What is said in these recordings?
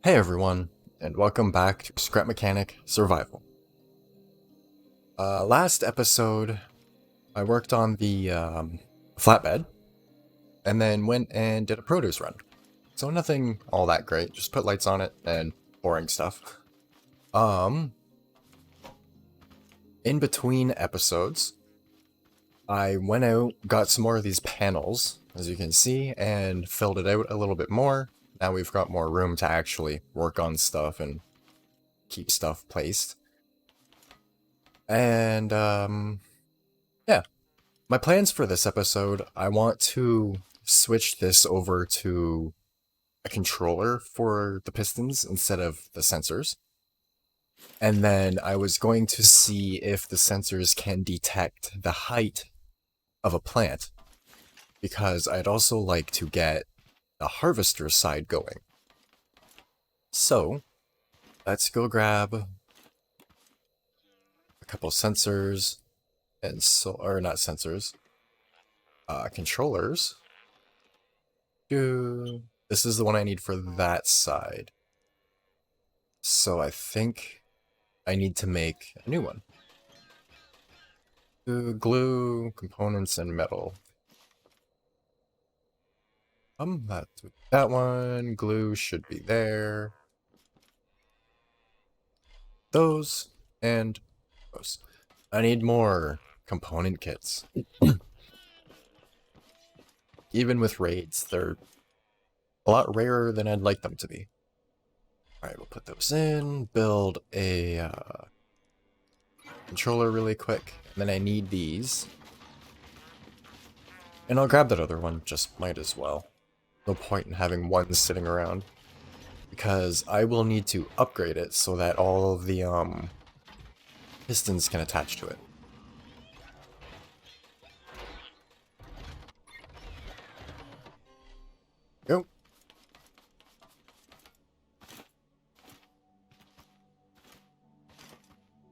Hey everyone, and welcome back to Scrap Mechanic Survival. Last episode, I worked on the flatbed, and then went and did a produce run. So nothing all that great, just put lights on it and boring stuff. In between episodes, I went out, got some more of these panels, as you can see, and filled it out a little bit more. Now we've got more room to actually work on stuff and keep stuff placed. And, yeah. My plans for this episode, I want to switch this over to a controller for the pistons instead of the sensors. And then I was going to see if the sensors can detect the height of a plant, because I'd also like to get the harvester side going. So, let's go grab a couple sensors and not sensors, controllers. This is the one I need for that side. So I think I need to make a new one. Glue, components, and metal. That one, glue should be there. Those, and those. I need more component kits. Even with raids, they're a lot rarer than I'd like them to be. Alright, we'll put those in, build a controller really quick, and then I need these. And I'll grab that other one, just might as well. No point in having one sitting around, because I will need to upgrade it so that all of the pistons can attach to it. Go.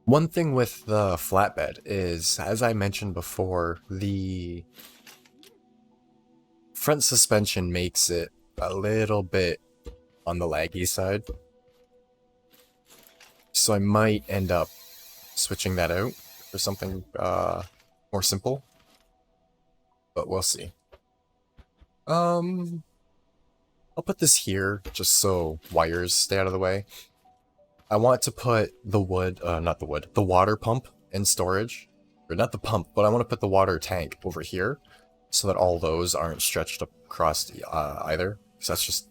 One thing with the flatbed is, as I mentioned before, the front suspension makes it a little bit on the laggy side. So I might end up switching that out for something more simple. But we'll see. I'll put this here just so wires stay out of the way. I want to put the the water pump in storage. Or not the pump, but I want to put the water tank over here so that all those aren't stretched across either. Because that's just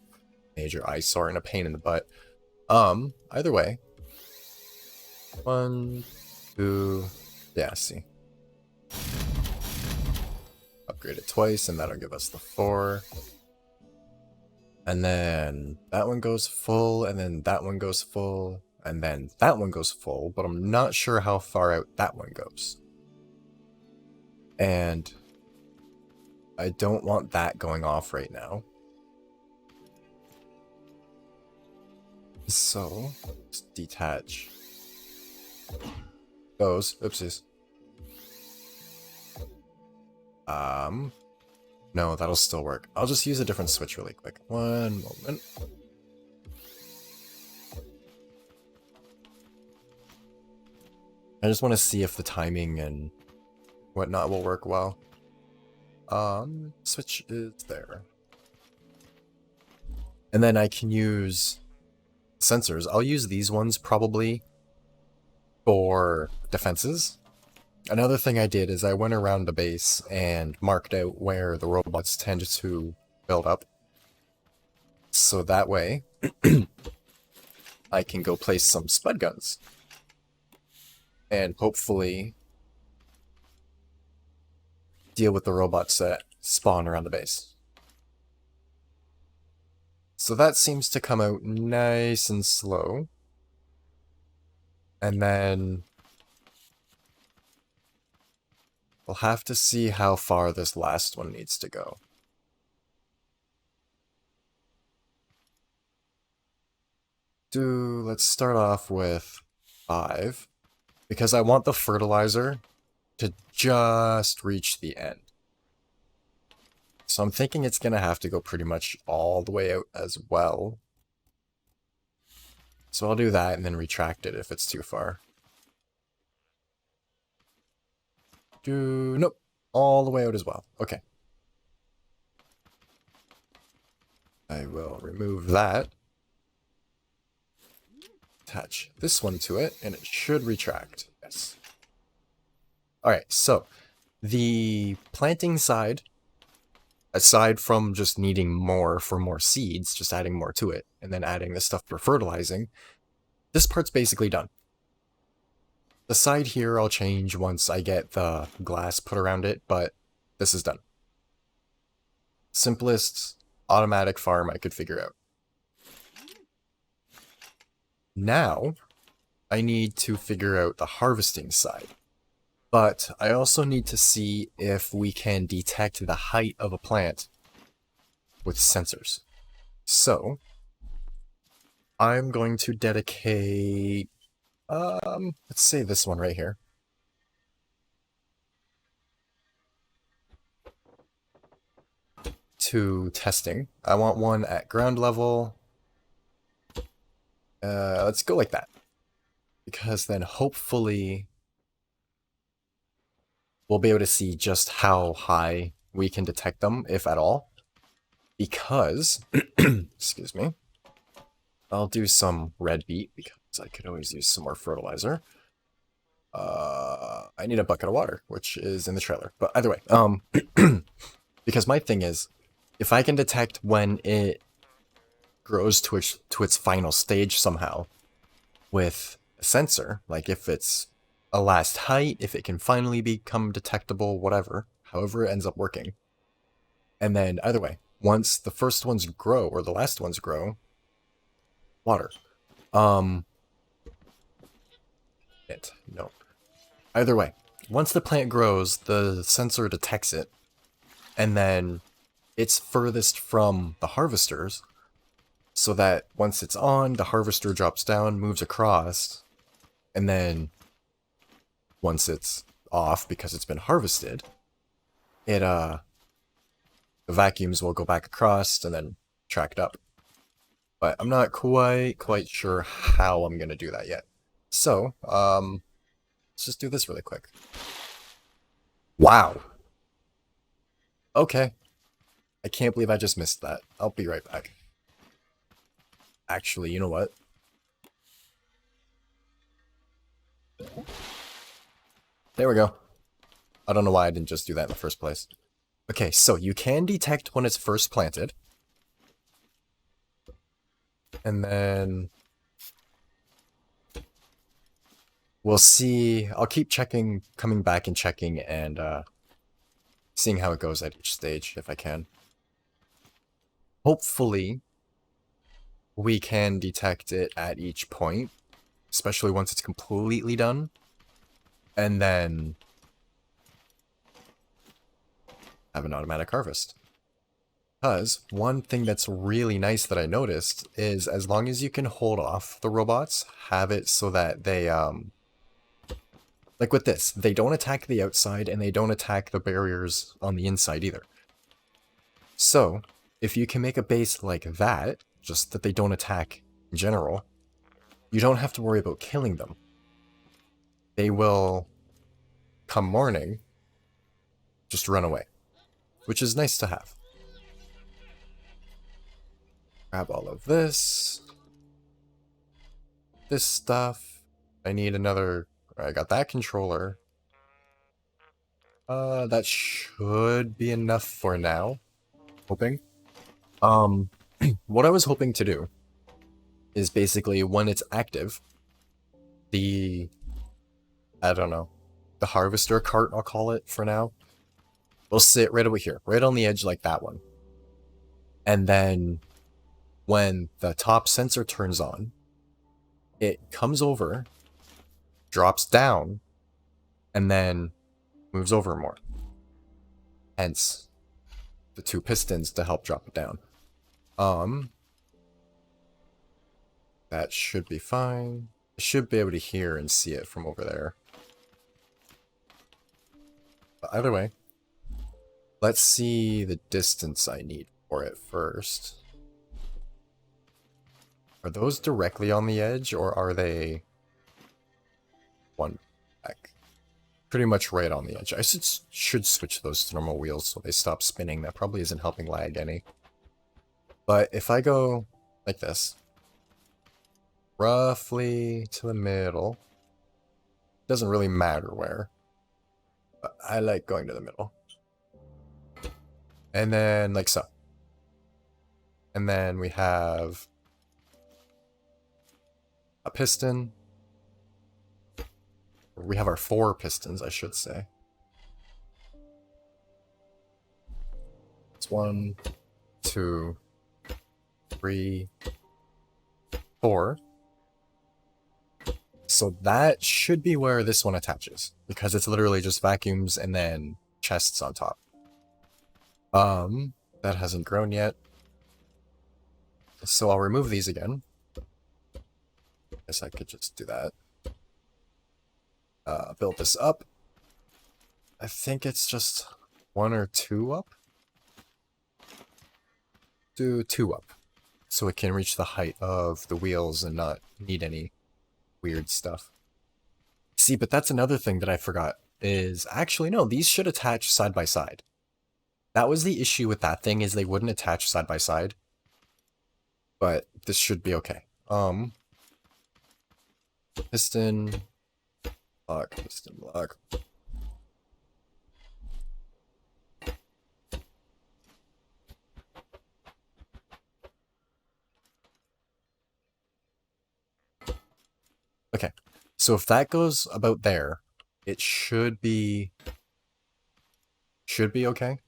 major eyesore and a pain in the butt. Either way. 1, 2, yeah, see. Upgrade it twice, and that'll give us the 4. And then that one goes full, and then that one goes full, and then that one goes full, but I'm not sure how far out that one goes. And I don't want that going off right now. So, let's detach those. Oopsies. No, that'll still work. I'll just use a different switch really quick. One moment. I just want to see if the timing and whatnot will work well. Switch is there. And then I can use sensors. I'll use these ones probably for defenses. Another thing I did is I went around the base and marked out where the robots tend to build up. So that way, I can go place some spud guns. And hopefully deal with the robots that spawn around the base. So that seems to come out nice and slow. And then we'll have to see how far this last one needs to go. Let's start off with 5, because I want the fertilizer to just reach the end. So I'm thinking it's going to have to go pretty much all the way out as well. So I'll do that and then retract it if it's too far. Nope, all the way out as well. Okay. I will remove that. Attach this one to it, and it should retract. Yes. Alright, so the planting side, aside from just needing more for more seeds, just adding more to it, and then adding the stuff for fertilizing, this part's basically done. The side here I'll change once I get the glass put around it, but this is done. Simplest automatic farm I could figure out. Now, I need to figure out the harvesting side. But I also need to see if we can detect the height of a plant with sensors. So, I'm going to dedicate, let's say this one right here. To testing. I want one at ground level. Let's go like that. Because then hopefully we'll be able to see just how high we can detect them, if at all. Because, excuse me, I'll do some red beet because I could always use some more fertilizer. I need a bucket of water, which is in the trailer. But either way, because my thing is, if I can detect when it grows to its final stage somehow with a sensor, like if it's a last height, if it can finally become detectable, whatever, however it ends up working. And then either way, once the first ones grow or the last ones grow, water. No. Either way, once the plant grows, the sensor detects it, and then it's furthest from the harvesters, so that once it's on, the harvester drops down, moves across, and then once it's off because it's been harvested, it the vacuums will go back across and then tracked up. But I'm not quite sure how I'm gonna do that yet. So, let's just do this really quick. Wow. Okay. I can't believe I just missed that. I'll be right back. Actually, you know what? There we go. I don't know why I didn't just do that in the first place. Okay, so you can detect when it's first planted. And then we'll see. I'll keep checking, coming back and checking, and seeing how it goes at each stage, if I can. Hopefully, we can detect it at each point, especially once it's completely done. And then have an automatic harvest. Because one thing that's really nice that I noticed is as long as you can hold off the robots, have it so that they, like with this, they don't attack the outside and they don't attack the barriers on the inside either. So, if you can make a base like that, just that they don't attack in general, you don't have to worry about killing them. They will, come morning, just run away, which is nice to have. Grab all of this. This stuff. I need another... I got that controller. That should be enough for now. Hoping. What I was hoping to do is basically when it's active, the... I don't know. The harvester cart, I'll call it for now, will sit right over here, right on the edge like that one. And then when the top sensor turns on, it comes over, drops down, and then moves over more. Hence, the two pistons to help drop it down. That should be fine. I should be able to hear and see it from over there. But either way, Let's see the distance I need for it first. Are those directly on the edge, or are they one back? Pretty much right on the edge. I should switch those to normal wheels so they stop spinning. That probably isn't helping lag any. But if I go like this, roughly to the middle, doesn't really matter where, but I like going to the middle. And then like so. And then we have a piston. We have our 4 pistons, I should say. It's 1, 2, 3, 4. So that should be where this one attaches, because it's literally just vacuums and then chests on top. That hasn't grown yet. So I'll remove these again. Guess I could just do that. Build this up. I think it's just 1 or 2 up. Do 2 up, so it can reach the height of the wheels and not need any weird stuff. See, but that's another thing that I forgot, is actually, no, these should attach side by side. That was the issue with that thing, is they wouldn't attach side by side. But this should be okay. Piston lock, piston lock. Okay, so if that goes about there, it should be okay.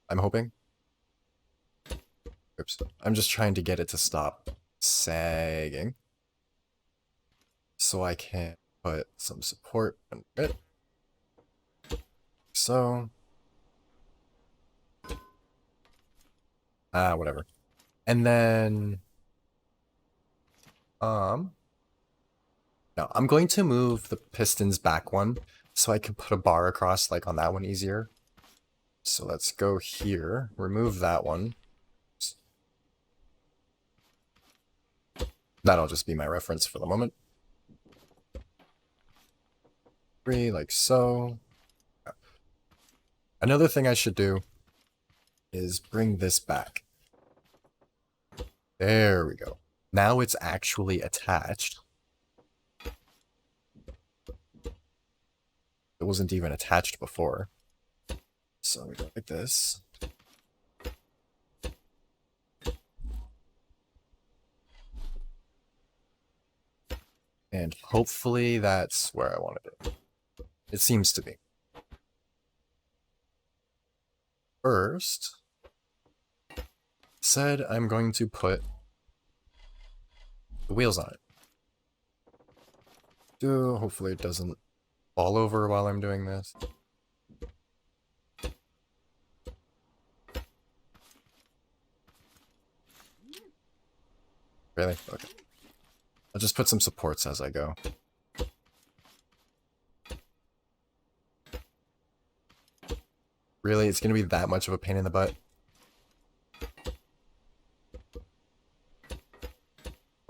I'm hoping. Oops. I'm just trying to get it to stop sagging, so I can put some support under it. So, whatever. And then, no, I'm going to move the pistons back one, so I can put a bar across, like on that one easier. So let's go here, remove that one. That'll just be my reference for the moment. 3, like so. Another thing I should do is bring this back. There we go. Now it's actually attached. It wasn't even attached before. So we go like this. And hopefully that's where I wanted it. It seems to be. First, said I'm going to put the wheels on it. Hopefully it doesn't fall over while I'm doing this. Really? Okay. I'll just put some supports as I go. Really? It's going to be that much of a pain in the butt?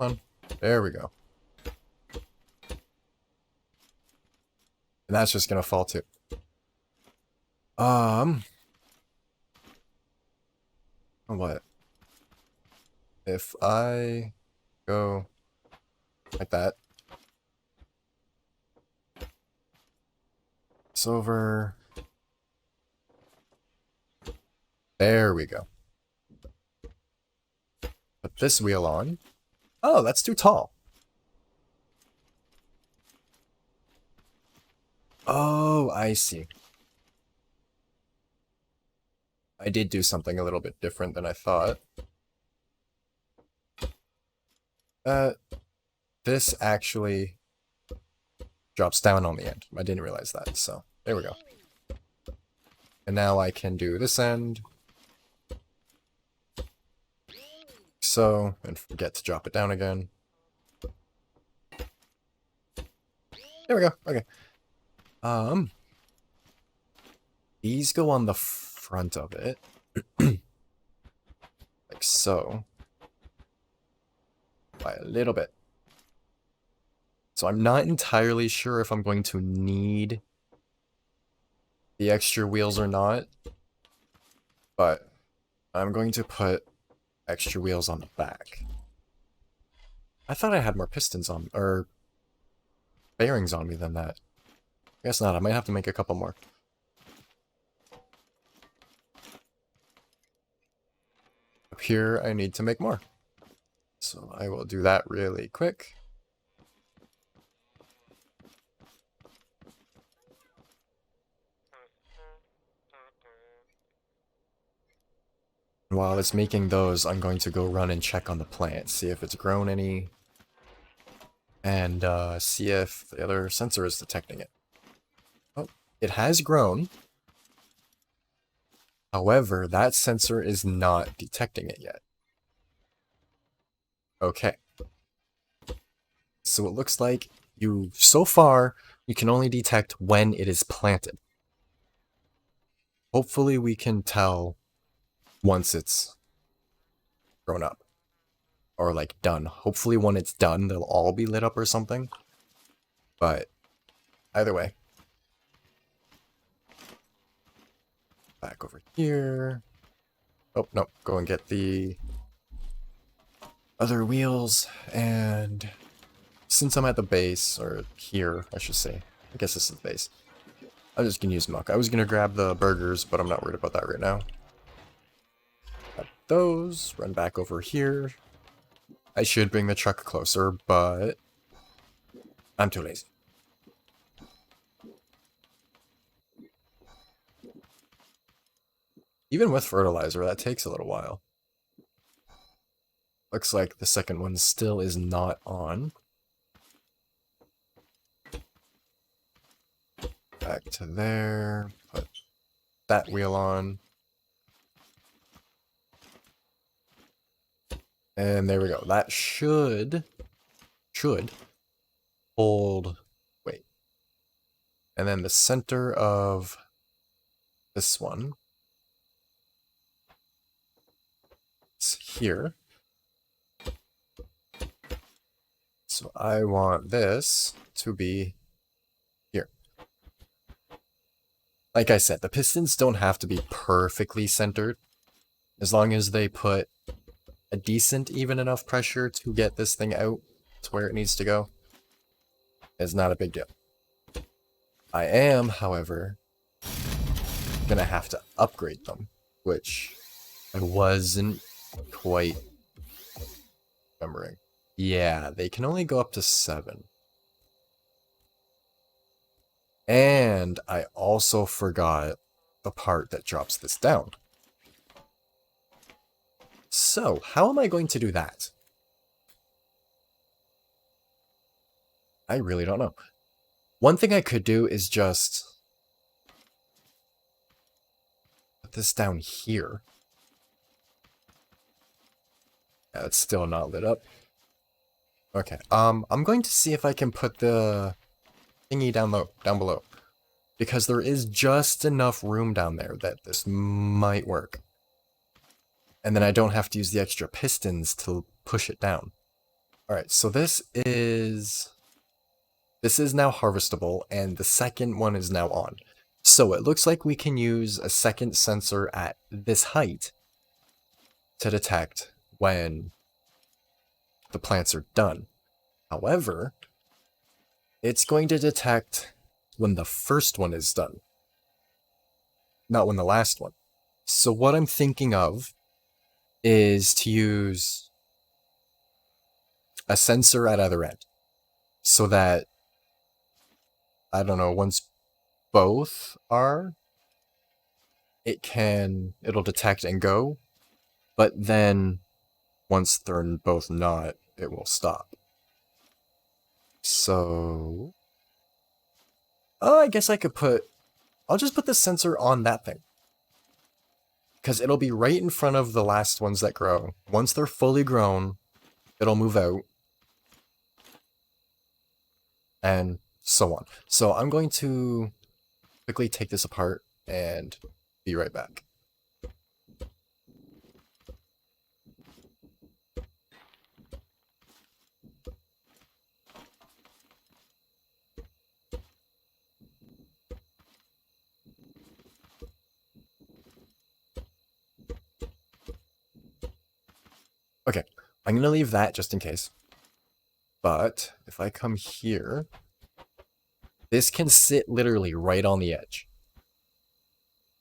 Come on. There we go. And that's just going to fall too. What? If I go like that. It's over. There we go. Put this wheel on. Oh, that's too tall. Oh, I see. I did do something a little bit different than I thought. This actually drops down on the end. I didn't realize that, so there we go. And now I can do this end. So, and forget to drop it down again. There we go, okay. these go on the front of it. Like so. By a little bit. So I'm not entirely sure if I'm going to need the extra wheels or not. But I'm going to put extra wheels on the back. I thought I had more pistons on, or bearings on me than that. I guess not, I might have to make a couple more. Up here, I need to make more. So I will do that really quick. While it's making those, I'm going to go run and check on the plant, see if it's grown any, and see if the other sensor is detecting it. Oh, it has grown. However, that sensor is not detecting it yet. Okay. So it looks like so far, you can only detect when it is planted. Hopefully we can tell once it's grown up. Or like done. Hopefully when it's done, they'll all be lit up or something. But either way. Back over here. Oh, no. Go and get the other wheels. And since I'm at the base, or here, I should say. I guess this is the base. I'm just going to use milk. I was going to grab the burgers, but I'm not worried about that right now. Grab those. Run back over here. I should bring the truck closer, but I'm too lazy. Even with fertilizer, that takes a little while. Looks like the second one still is not on. Back to there. Put that wheel on. And there we go. That should hold. Wait. And then the center of this one is here. So I want this to be here. Like I said, the pistons don't have to be perfectly centered. As long as they put a decent, even enough pressure to get this thing out to where it needs to go, it's not a big deal. I am, however, gonna have to upgrade them, which I wasn't quite remembering. Yeah, they can only go up to 7. And I also forgot the part that drops this down. So, how am I going to do that? I really don't know. One thing I could do is just put this down here. Yeah, it's still not lit up. Okay, I'm going to see if I can put the thingy down below. Because there is just enough room down there that this might work. And then I don't have to use the extra pistons to push it down. Alright, so this is now harvestable, and the second one is now on. So it looks like we can use a second sensor at this height to detect when the plants are done. However, it's going to detect when the first one is done, not when the last one. So what I'm thinking of is to use a sensor at either end, so that, I don't know, once both are, it'll detect and go, but then once they're both not, it will stop. So, oh, I guess I could I'll just put the sensor on that thing. Because it'll be right in front of the last ones that grow. Once they're fully grown, it'll move out. And so on. So I'm going to quickly take this apart and be right back. Okay, I'm going to leave that just in case. But if I come here, this can sit literally right on the edge.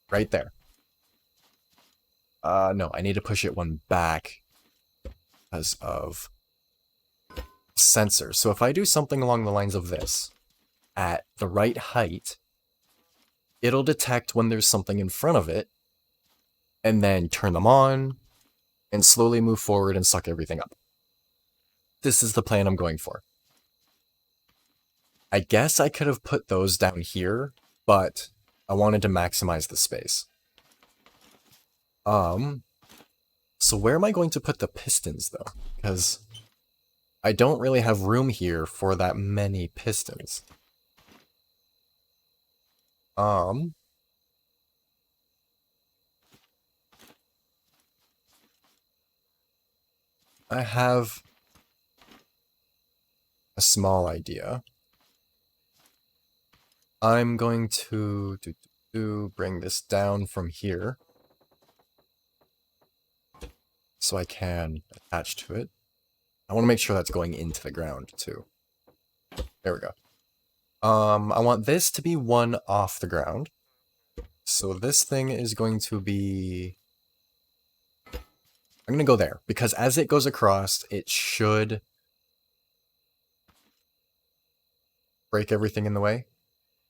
Right there. No, I need to push it one back because of sensor. So if I do something along the lines of this, at the right height, it'll detect when there's something in front of it, and then turn them on, and slowly move forward and suck everything up. This is the plan I'm going for. I guess I could have put those down here, but I wanted to maximize the space. So where am I going to put the pistons, though? Because I don't really have room here for that many pistons. I have a small idea. I'm going to bring this down from here so I can attach to it. I want to make sure that's going into the ground too. There we go. I want this to be one off the ground. So this thing is going to be... I'm going to go there, because as it goes across, it should break everything in the way.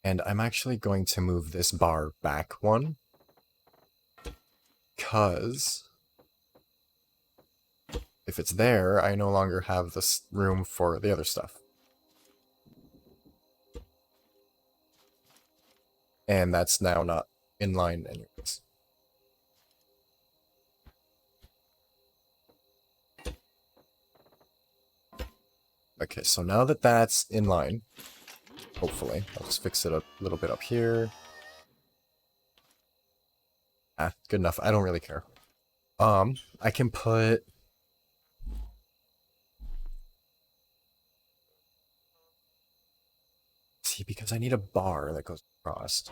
And I'm actually going to move this bar back one, because if it's there, I no longer have this room for the other stuff. And that's now not in line anyways. Okay, so now that that's in line, hopefully, I'll just fix it a little bit up here. Ah, good enough. I don't really care. I can put... See, because I need a bar that goes across.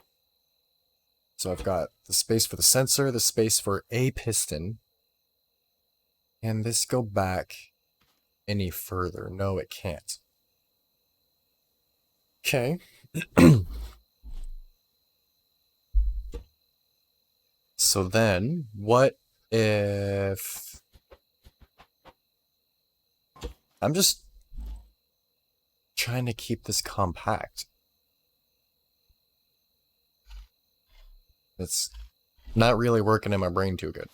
So I've got the space for the sensor, the space for a piston. Can this go back any further? No, it can't. Okay. So then, what if... I'm just trying to keep this compact. It's not really working in my brain too good.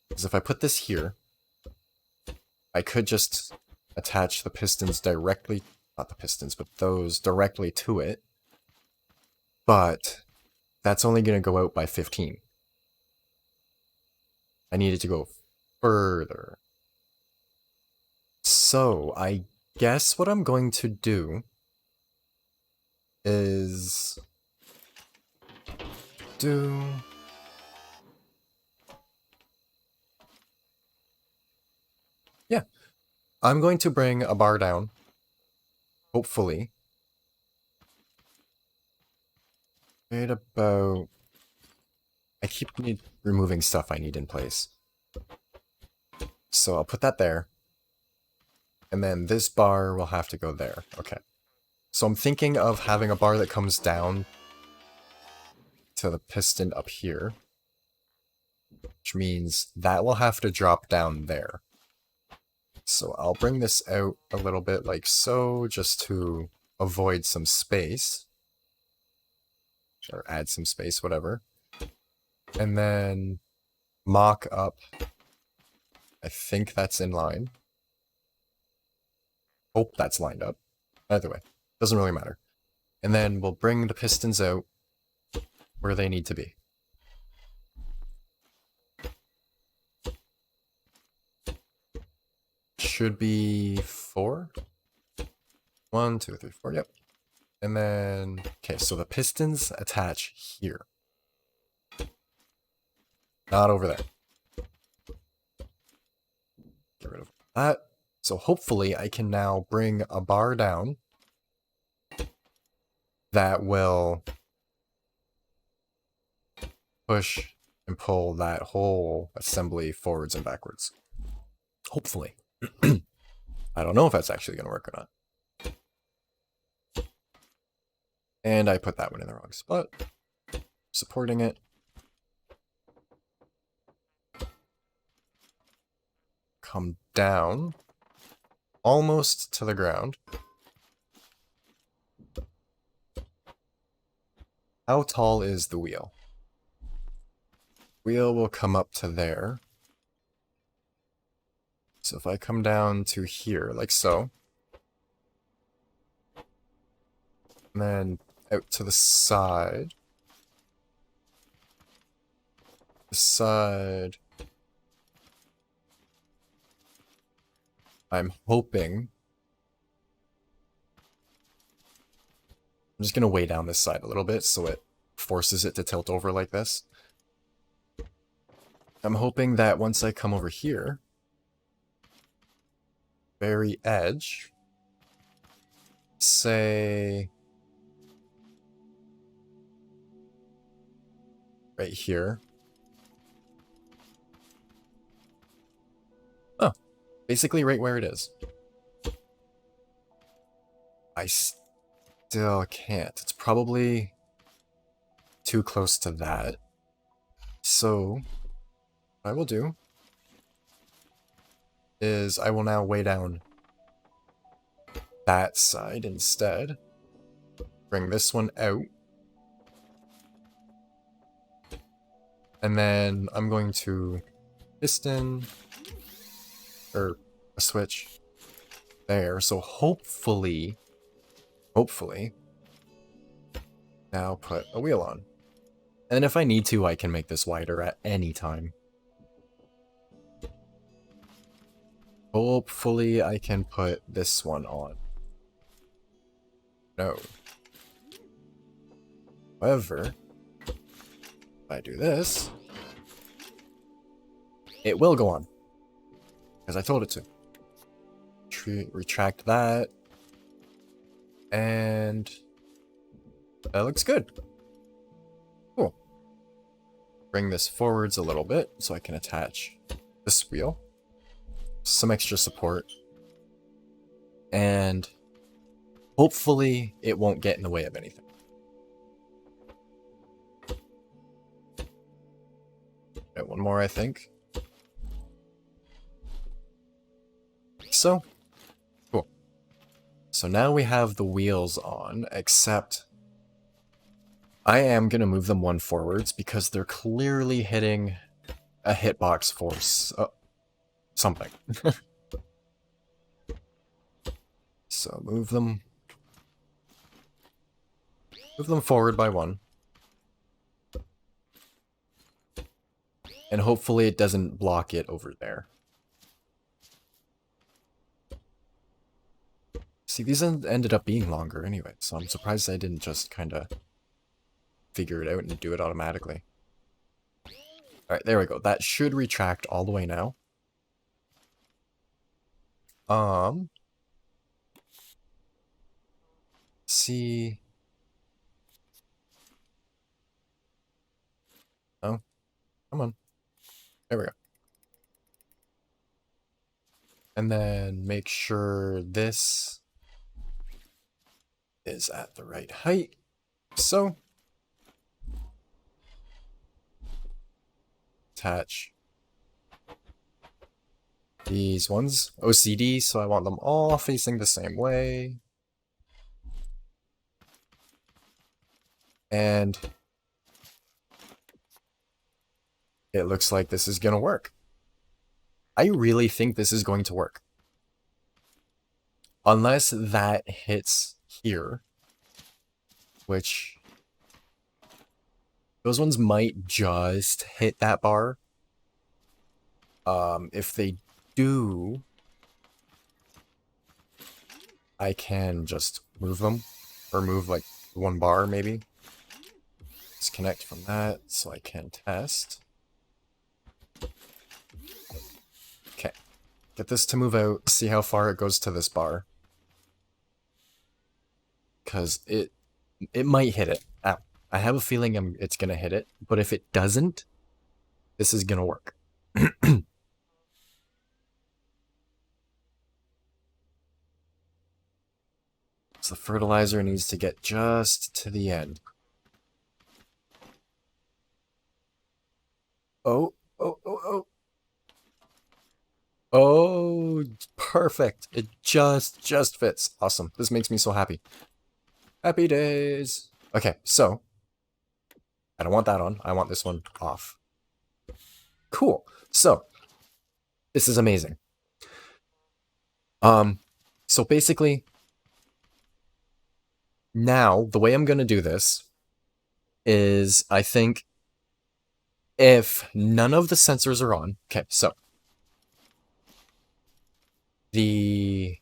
Because if I put this here, I could just attach the pistons directly, not the pistons, but those directly to it. But that's only going to go out by 15. I need it to go further. So I guess what I'm going to do is yeah, I'm going to bring a bar down, hopefully, right about... I keep removing stuff I need in place. So I'll put that there. And then this bar will have to go there. Okay. So I'm thinking of having a bar that comes down to the piston up here. Which means that will have to drop down there. So I'll bring this out a little bit like so, just to avoid some space. Or add some space, whatever. And then mock up. I think that's in line. Hope that's lined up. Either way, doesn't really matter. And then we'll bring the pistons out where they need to be. Should be 4. 1, 2, 3, 4, yep. And then, okay, so the pistons attach here. Not over there. Get rid of that. So hopefully I can now bring a bar down that will push and pull that whole assembly forwards and backwards. Hopefully. I don't know if that's actually going to work or not. And I put that one in the wrong spot. Supporting it. Come down almost to the ground. How tall is the wheel? Wheel will come up to there. So if I come down to here, like so, and then out to the side, I'm hoping, I'm just going to weigh down this side a little bit so it forces it to tilt over like this. I'm hoping that once I come over here, very edge, say right here. Oh, basically right where it is. I still can't. It's probably too close to that. So what I will do is I will now weigh down that side instead. Bring this one out. And then I'm going to piston, or a switch there. So hopefully, now put a wheel on. And if I need to, I can make this wider at any time. Hopefully I can put this one on. No. However, if I do this, it will go on. Because I told it to. Retract that. And that looks good. Cool. Bring this forwards a little bit so I can attach this wheel. Some extra support. And hopefully it won't get in the way of anything. Got one more, I think. So, cool. So now we have the wheels on, except I am going to move them one forwards because they're clearly hitting a hitbox force. Something. So move them forward by one. And hopefully it doesn't block it over there. See, these ended up being longer anyway, so I'm surprised I didn't just kind of figure it out and do it automatically. Alright, there we go. That should retract all the way now. See. Oh, come on. There we go. And then make sure this is at the right height. So, attach these ones. OCD, so I want them all facing the same way. And it looks like this is gonna work. I really think this is going to work. Unless that hits here, which those ones might just hit that bar. If they do, I can just move them or move like 1 bar maybe. Disconnect from that so I can test. Okay, get this to move out, see how far it goes to this bar. Because it might hit it. Ow. I have a feeling it's going to hit it, but if it doesn't, this is going to work. So the fertilizer needs to get just to the end. Oh, oh, oh, oh. Oh, perfect. It just fits. Awesome. This makes me so happy. Happy days. Okay, so I don't want that on. I want this one off. Cool. So this is amazing. So basically, now the way I'm going to do this is I think if none of the sensors are on, okay, so did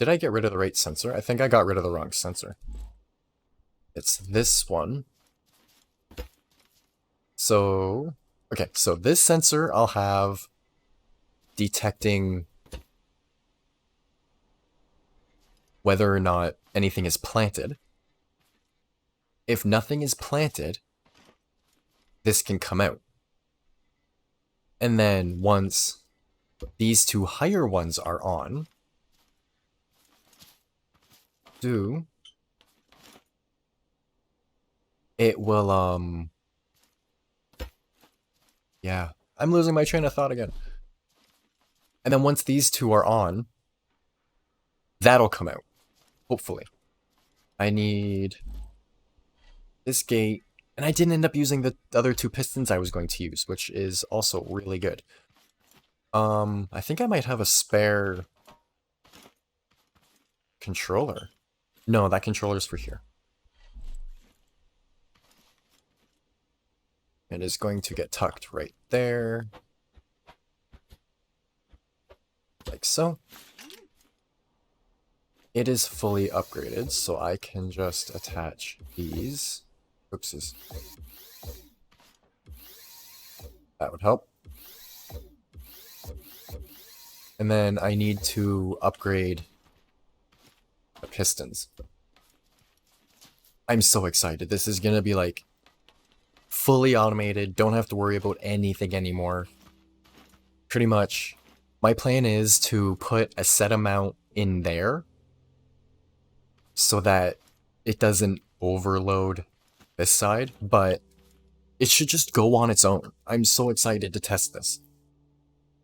I get rid of the right sensor? I think I got rid of the wrong sensor. It's this one. So, okay, so this sensor I'll have detecting whether or not anything is planted. If nothing is planted, this can come out. And then once these two higher ones are on, it will, yeah, I'm losing my train of thought again. And then once these two are on, that'll come out, hopefully. I need this gate, and I didn't end up using the other 2 pistons I was going to use, which is also really good. I think I might have a spare controller. No, that controller's for here. It is going to get tucked right there. Like so. It is fully upgraded, so I can just attach these. Oopsies. That would help. And then I need to upgrade the pistons. I'm so excited. This is going to be like fully automated. Don't have to worry about anything anymore. Pretty much, my plan is to put a set amount in there so that it doesn't overload this side, but it should just go on its own. I'm so excited to test this.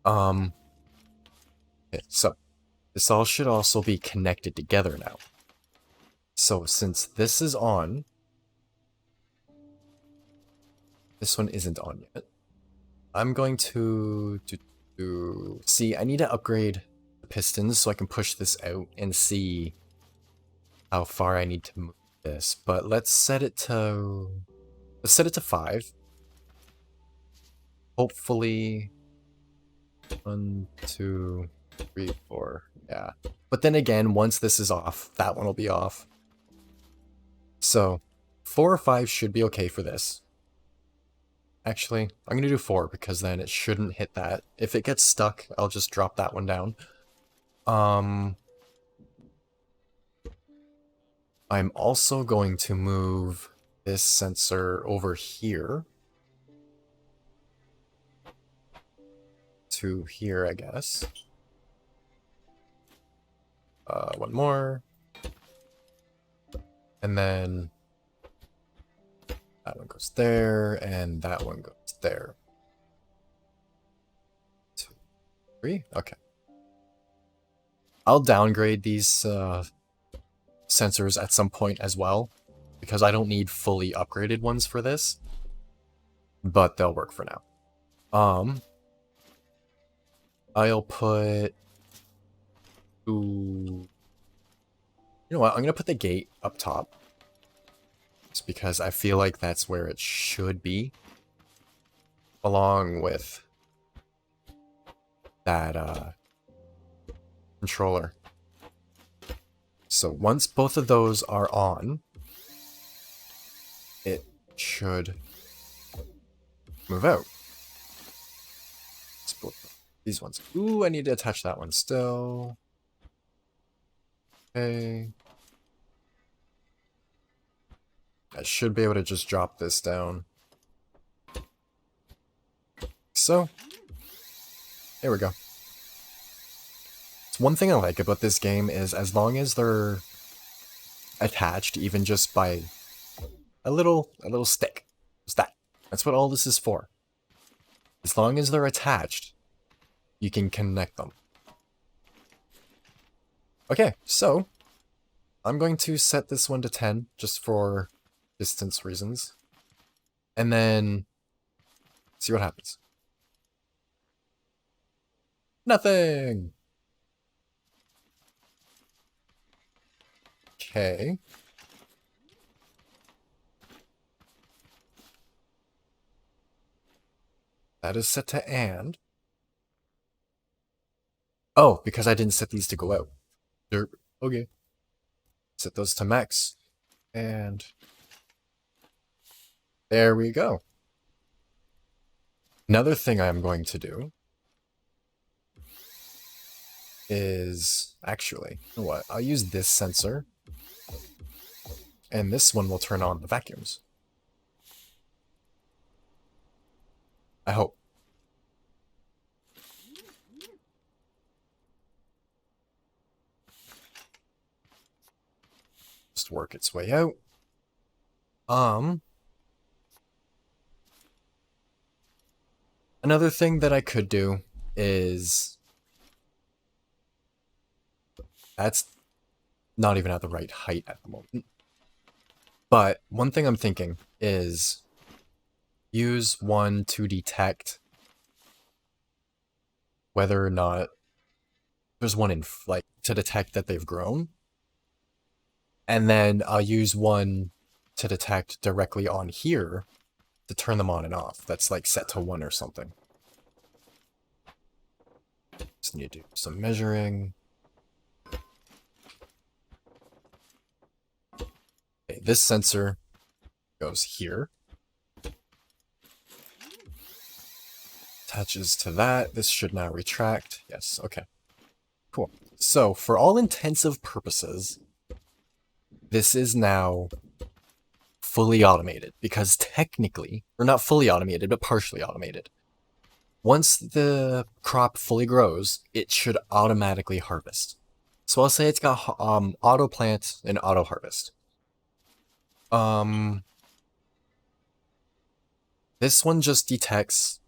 Okay, so this all should also be connected together now. So since this is on, this one isn't on yet. I'm going to see, I need to upgrade the pistons so I can push this out and see how far I need to move this. But let's set it to 5. Hopefully 1, 2, 3, 4. Yeah. But then again, once this is off, that one will be off. So 4 or 5 should be okay for this. Actually, I'm going to do 4 because then it shouldn't hit that. If it gets stuck, I'll just drop that one down. I'm also going to move this sensor over here. To here, I guess. One more. And then that one goes there, and that one goes there. 2, 3, okay. I'll downgrade these sensors at some point as well, because I don't need fully upgraded ones for this, but they'll work for now. I'll put... You know what, I'm going to put the gate up top. Just because I feel like that's where it should be. Along with that controller. So once both of those are on, it should move out. These ones. Ooh, I need to attach that one still. Okay. I should be able to just drop this down. So, there we go. It's one thing I like about this game is as long as they're attached, even just by a little stick. Just that. That's what all this is for. As long as they're attached, you can connect them. Okay, so I'm going to set this one to 10 just for distance reasons. And then see what happens. Nothing! Okay. That is set to and. Oh, because I didn't set these to go out. Derp. Okay. Set those to max. And there we go. Another thing I'm going to do is actually, you know what? I'll use this sensor. And this one will turn on the vacuums. I hope. Just work its way out. Another thing that I could do is that's not even at the right height at the moment. But one thing I'm thinking is use one to detect whether or not there's one in, like, to detect that they've grown. And then I'll use one to detect directly on here to turn them on and off. That's like set to 1 or something. Just need to do some measuring. Okay, this sensor goes here. Attaches to that. This should now retract. Yes, okay. Cool. So, for all intensive purposes, this is now fully automated, because technically, or not fully automated, but partially automated. Once the crop fully grows, it should automatically harvest. So I'll say it's got auto plant and auto harvest. This one just detects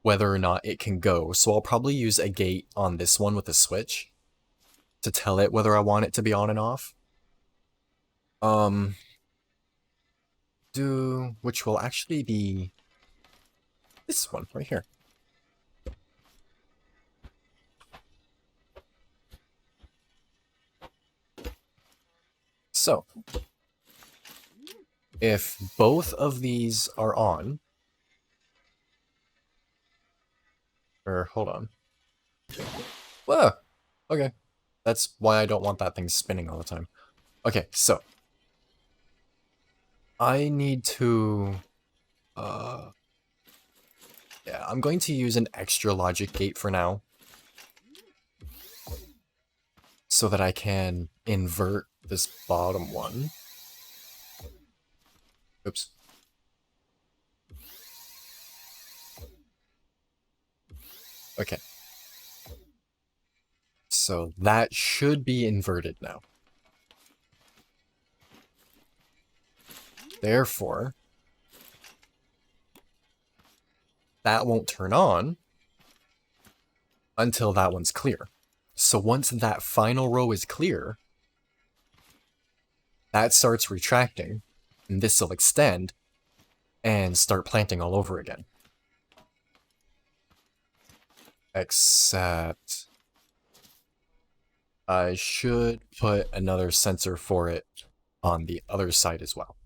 whether or not it can go, so I'll probably use a gate on this one with a switch to tell it whether I want it to be on and off. Which will actually be this one right here. So, if both of these are on, or hold on. Whoa! Okay. That's why I don't want that thing spinning all the time. Okay, so I need to, yeah, I'm going to use an extra logic gate for now so that I can invert this bottom one. Oops. Okay. So that should be inverted now. Therefore, that won't turn on until that one's clear. So once that final row is clear, that starts retracting, and this will extend and start planting all over again. Except I should put another sensor for it on the other side as well,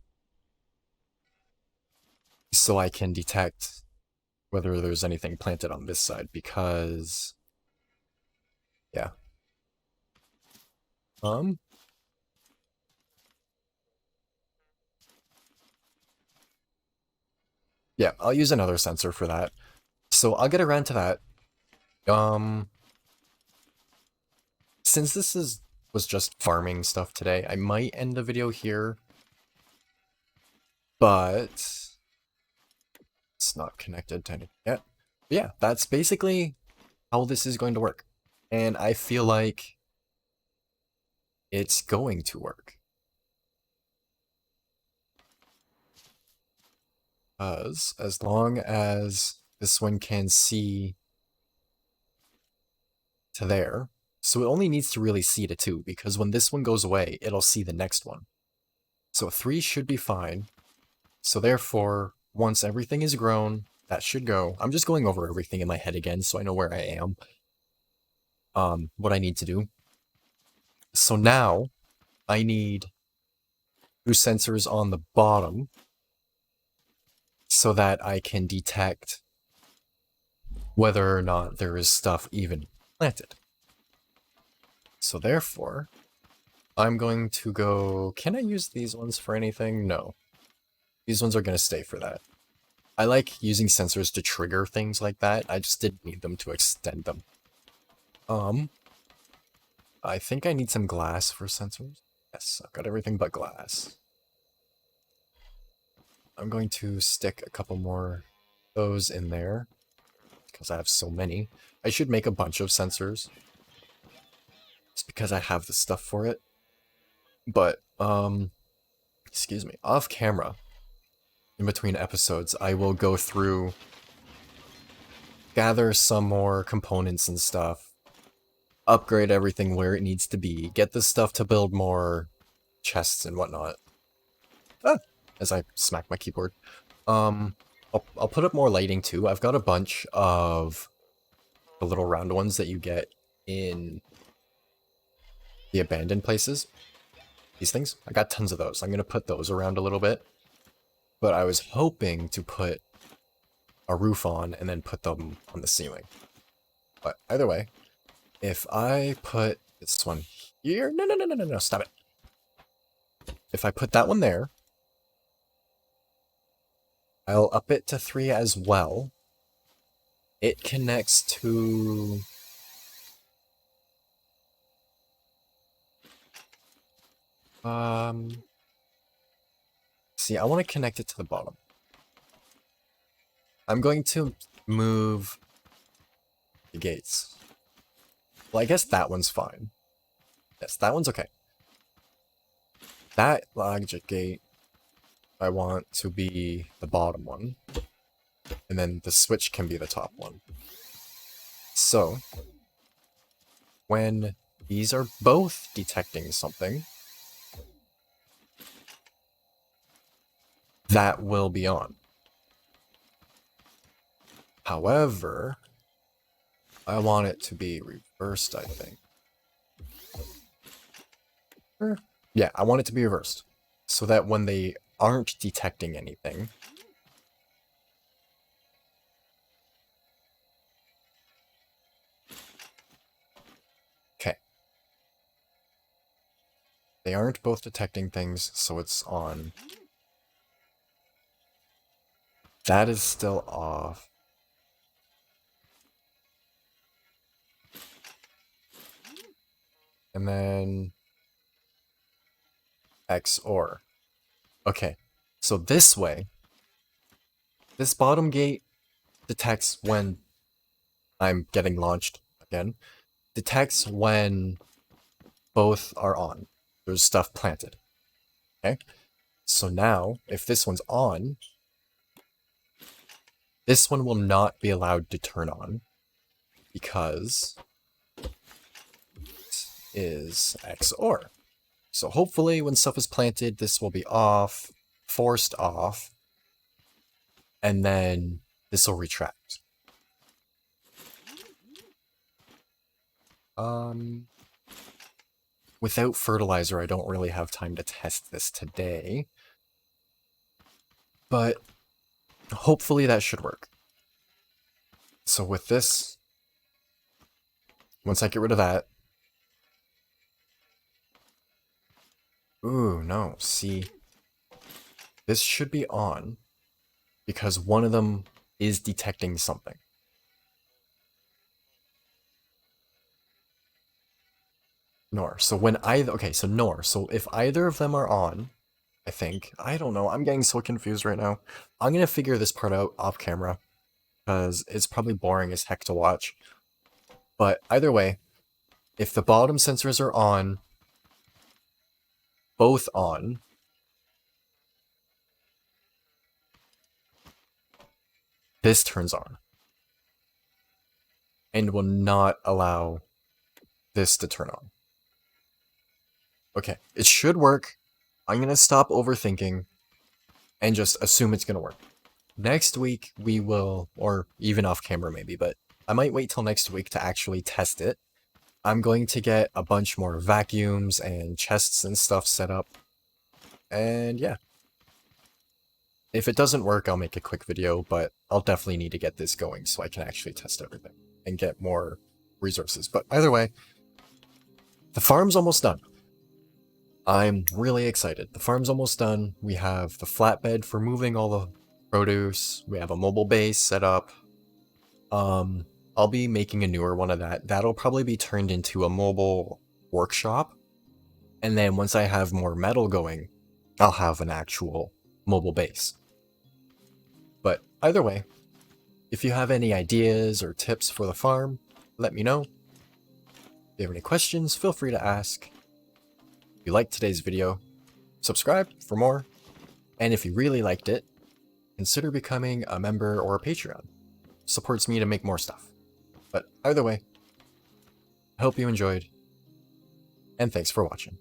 so I can detect whether there's anything planted on this side, because yeah. Yeah, I'll use another sensor for that. So I'll get around to that. Since was just farming stuff today, I might end the video here, but it's not connected to anything yet. But yeah, that's basically how this is going to work. And I feel like it's going to work. Because as long as this one can see to there, so it only needs to really see to 2, because when this one goes away, it'll see the next one. So 3 should be fine. So therefore, once everything is grown, that should go. I'm just going over everything in my head again so I know where I am. What I need to do. So now, I need 2 sensors on the bottom so that I can detect whether or not there is stuff even planted. So therefore, I'm going to go... Can I use these ones for anything? No. These ones are going to stay for that. I like using sensors to trigger things like that. I just didn't need them to extend them. I think I need some glass for sensors. Yes, I've got everything but glass. I'm going to stick a couple more of those in there, because I have so many. I should make a bunch of sensors. It's because I have the stuff for it. But, excuse me, off camera, in between episodes, I will go through, gather some more components and stuff, upgrade everything where it needs to be, get the stuff to build more chests and whatnot. Ah, as I smack my keyboard. I'll put up more lighting too. I've got a bunch of the little round ones that you get in the abandoned places. These things, I got tons of those. I'm gonna put those around a little bit. But I was hoping to put a roof on and then put them on the ceiling. But either way, if I put this one here, no, stop it. If I put that one there, I'll up it to 3 as well. It connects to... See, I want to connect it to the bottom. I'm going to move the gates. Well, I guess that one's fine. Yes, that one's okay. That logic gate, I want to be the bottom one. And then the switch can be the top one. So, when these are both detecting something, that will be on. However, I want it to be reversed, I think. Yeah, I want it to be reversed. So that when they aren't detecting anything, okay. They aren't both detecting things, so it's on. That is still off. And then XOR. Okay, so this way, this bottom gate detects when I'm getting launched again, detects when both are on. There's stuff planted. Okay, so now if this one's on, this one will not be allowed to turn on because it is XOR. So hopefully when stuff is planted, this will be off, forced off, and then this will retract. Without fertilizer, I don't really have time to test this today. But hopefully that should work. So with this, once I get rid of that... Ooh, no, see. This should be on. because one of them is detecting something. Nor. So when either, okay, so nor. So if either of them are on, I think, I don't know, I'm getting so confused right now. I'm gonna figure this part out off camera, because it's probably boring as heck to watch. But either way, if the bottom sensors are on, both on, this turns on. And will not allow this to turn on. Okay, it should work. I'm gonna stop overthinking and just assume it's gonna work. Next week we will, or even off camera maybe, but I might wait till next week to actually test it. I'm going to get a bunch more vacuums and chests and stuff set up. And yeah. If it doesn't work, I'll make a quick video, but I'll definitely need to get this going so I can actually test everything and get more resources. But either way, the farm's almost done. I'm really excited. The farm's almost done. We have the flatbed for moving all the produce. We have a mobile base set up. I'll be making a newer one of that. That'll probably be turned into a mobile workshop. And then once I have more metal going, I'll have an actual mobile base. But either way, if you have any ideas or tips for the farm, let me know. If you have any questions, feel free to ask. If you liked today's video, subscribe for more. And if you really liked it, consider becoming a member or a Patreon. It supports me to make more stuff. But either way, I hope you enjoyed, and thanks for watching.